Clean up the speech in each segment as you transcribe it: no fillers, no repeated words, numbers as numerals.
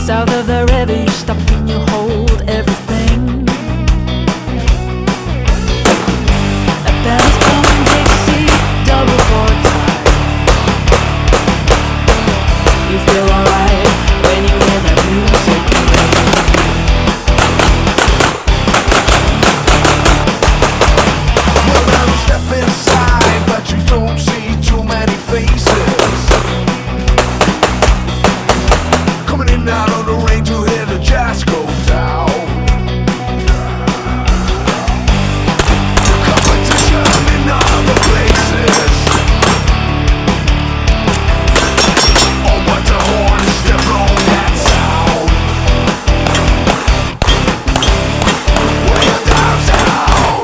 South of the river, you stop and you hold everything. A bells from Dixie, double four time. You feel alright when you hear that music play. Well, now you step inside, but you don't see too many faces. Coming in out on the range, you hear the jazz go down. Competition in other places. Oh, but the horns, they blow that sound. Way on downtown.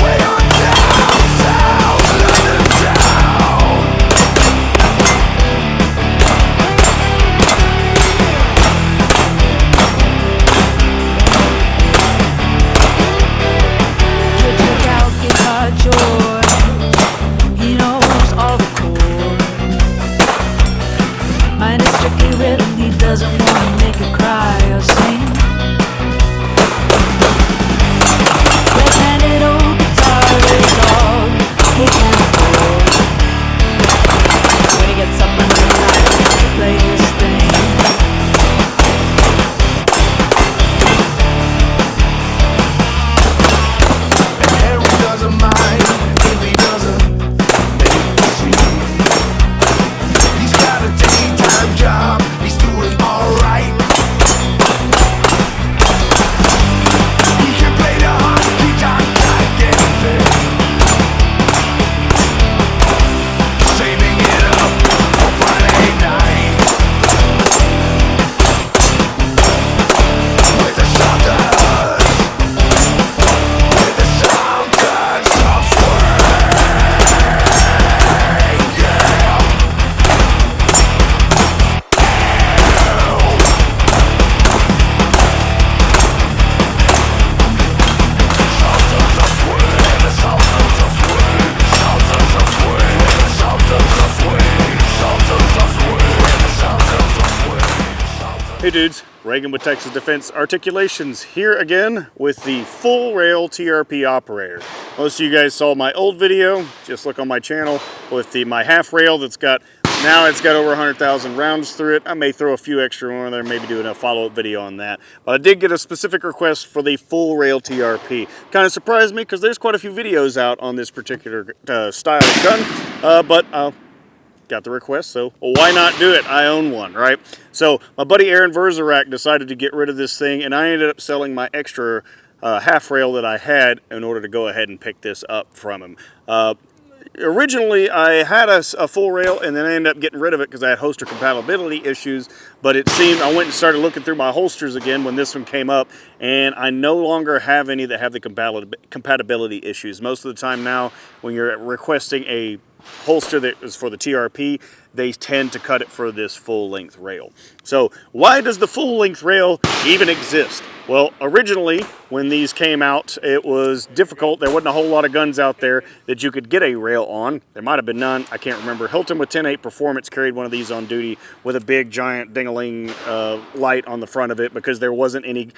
Way on downtown, London town. Check out Guitar George, he knows all the chords. Mine is strictly rhythm, he doesn't wanna make you cry or sing. Red-handed old guitar is all he can afford. When he gets up in the night to play his thing. And Harry doesn't mind if he doesn't make the scene. He's got a daytime job, he's doing alright. He can play the honky tonk like anything. Saving it up for Friday night. With the Southerners, with the Southern software, yeah. Hey dudes, Reagan with Texas Defense Articulations here again with the full rail TRP operator. Most of you guys saw my old video, just look on my channel, with my half rail that's got, now it's got over 100,000 rounds through it. I may throw a few extra on there, maybe do a follow-up video on that. But I did get a specific request for the full rail TRP. Kind of surprised me because there's quite a few videos out on this particular style of gun, but got the request, so why not do it? I own one, right? So my buddy Aaron Verzerak decided to get rid of this thing, and I ended up selling my extra half rail that I had in order to go ahead and pick this up from him. Originally, I had a full rail, and then I ended up getting rid of it because I had holster compatibility issues, but it seemed, I went and started looking through my holsters again when this one came up, and I no longer have any that have the compatibility issues. Most of the time now, when you're requesting a holster that is for the TRP, they tend to cut it for this full-length rail. So why does the full-length rail even exist? Well, originally, when these came out, it was difficult. There wasn't a whole lot of guns out there that you could get a rail on. There might have been none. I can't remember. Hilton with 10.8 Performance carried one of these on duty with a big, giant ding-a-ling light on the front of it because there wasn't any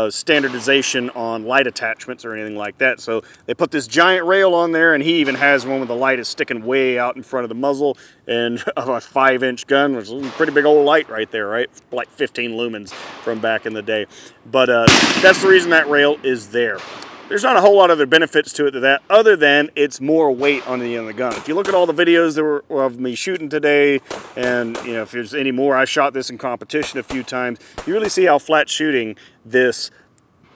standardization on light attachments or anything like that. So they put this giant rail on there, and he even has one where the light is sticking way out in front of the muzzle, and of a 5-inch gun, which is a pretty big old light right there, right? Like 15 lumens from back in the day. But that's the reason that rail is there. There's not a whole lot of other benefits to it to that, other than it's more weight on the end of the gun. If you look at all the videos that were of me shooting today, and you know, if there's any more, I shot this in competition a few times, you really see how flat shooting this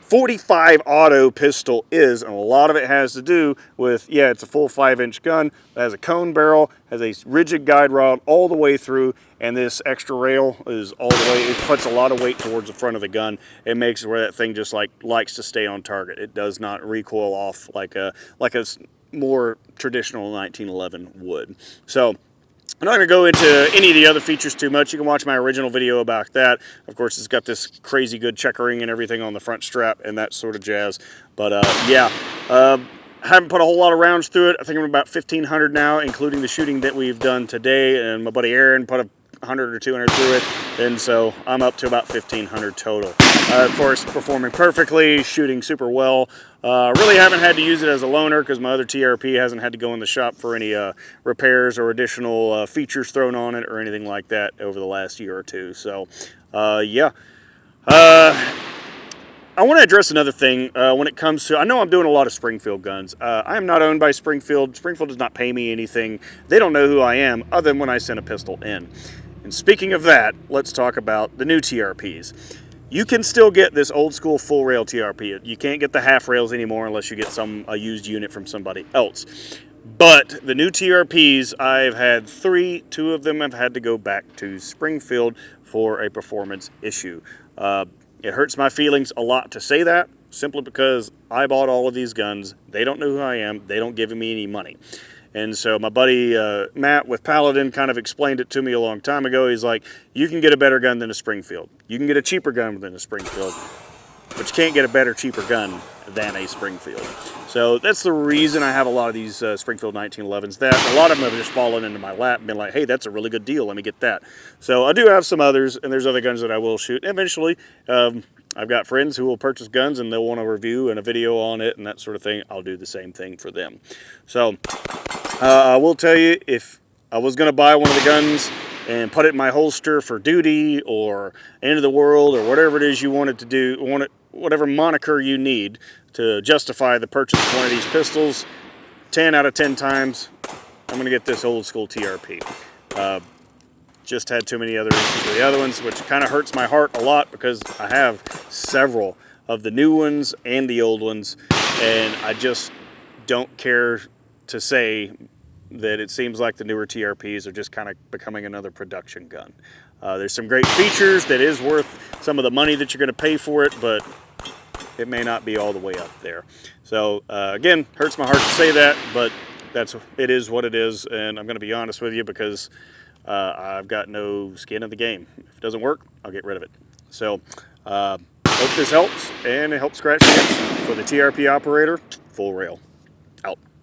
45 auto pistol is, and a lot of it has to do with, yeah, it's a full 5-inch gun. It has a cone barrel, has a rigid guide rod all the way through, and this extra rail is all the way, it puts a lot of weight towards the front of the gun. It makes it where that thing just likes to stay on target. It does not recoil off like a more traditional 1911 would. So I'm not going to go into any of the other features too much. You can watch my original video about that. Of course, it's got this crazy good checkering and everything on the front strap and that sort of jazz. But yeah, I haven't put a whole lot of rounds through it. I think I'm about 1,500 now, including the shooting that we've done today. And my buddy Aaron put 100 or 200 through it, and so I'm up to about 1,500 total. Of course, performing perfectly, shooting super well. Really haven't had to use it as a loaner because my other TRP hasn't had to go in the shop for any repairs or additional features thrown on it or anything like that over the last year or two. So, yeah. I want to address another thing when it comes to, I know I'm doing a lot of Springfield guns. I am not owned by Springfield. Springfield does not pay me anything. They don't know who I am other than when I send a pistol in. And speaking of that, let's talk about the new TRPs. You can still get this old school full rail TRP. You can't get the half rails anymore unless you get a used unit from somebody else. But the new TRPs, I've had 3. 2 of them have had to go back to Springfield for a performance issue. It hurts my feelings a lot to say that, simply because I bought all of these guns. They don't know who I am. They don't give me any money. And so my buddy Matt with Paladin kind of explained it to me a long time ago. He's like, you can get a better gun than a Springfield. You can get a cheaper gun than a Springfield, but you can't get a better, cheaper gun than a Springfield. So that's the reason I have a lot of these Springfield 1911s. That a lot of them have just fallen into my lap and been like, hey, that's a really good deal. Let me get that. So I do have some others, and there's other guns that I will shoot. Eventually, I've got friends who will purchase guns and they'll want a review and a video on it and that sort of thing. I'll do the same thing for them. So I will tell you, if I was going to buy one of the guns and put it in my holster for duty or end of the world or whatever it is you wanted to do, whatever moniker you need to justify the purchase of one of these pistols, 10 out of 10 times, I'm going to get this old school TRP. Just had too many other issues with the other ones, which kind of hurts my heart a lot because I have several of the new ones and the old ones, and I just don't care to say that it seems like the newer TRPs are just kind of becoming another production gun. There's some great features that is worth some of the money that you're going to pay for it, but it may not be all the way up there. So again, hurts my heart to say that, but it is what it is, and I'm going to be honest with you because I've got no skin in the game. If it doesn't work, I'll get rid of it. So hope this helps, and it helps scratch the itch for the TRP operator. Full rail. Out.